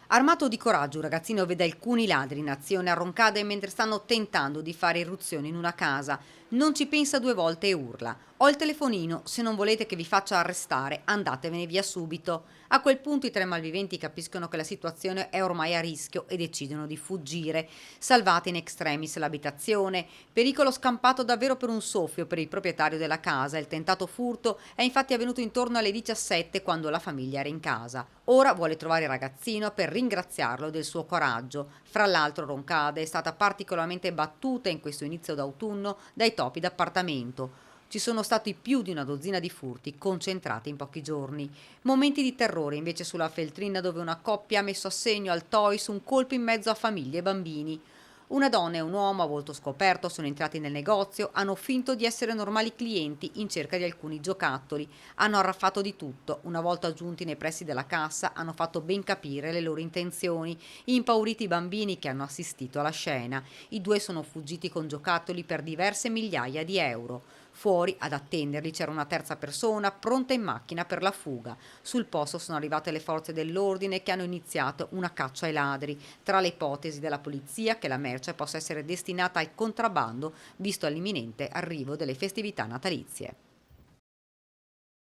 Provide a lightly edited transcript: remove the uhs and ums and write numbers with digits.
Armato di coraggio, un ragazzino vede alcuni ladri in azione a Roncade mentre stanno tentando di fare irruzione in una casa. Non ci pensa due volte e urla: "Ho il telefonino, se non volete che vi faccia arrestare, andatevene via subito." A quel punto i tre malviventi capiscono che la situazione è ormai a rischio e decidono di fuggire. Salvate in extremis l'abitazione. Pericolo scampato davvero per un soffio per il proprietario della casa. Il tentato furto è infatti avvenuto intorno alle 17 quando la famiglia era in casa. Ora vuole trovare il ragazzino per ringraziarlo del suo coraggio. Fra l'altro Roncade è stata particolarmente battuta in questo inizio d'autunno dai topi d'appartamento. Ci sono stati più di una dozzina di furti concentrati in pochi giorni. Momenti di terrore invece sulla Feltrina, dove una coppia ha messo a segno al Toys un colpo in mezzo a famiglie e bambini. Una donna e un uomo a volto scoperto sono entrati nel negozio, hanno finto di essere normali clienti in cerca di alcuni giocattoli, hanno arraffato di tutto. Una volta giunti nei pressi della cassa hanno fatto ben capire le loro intenzioni, impauriti i bambini che hanno assistito alla scena. I due sono fuggiti con giocattoli per diverse migliaia di euro. Fuori ad attenderli c'era una terza persona pronta in macchina per la fuga. Sul posto sono arrivate le forze dell'ordine che hanno iniziato una caccia ai ladri. Tra le ipotesi della polizia che la merce possa essere destinata al contrabbando, visto l'imminente arrivo delle festività natalizie.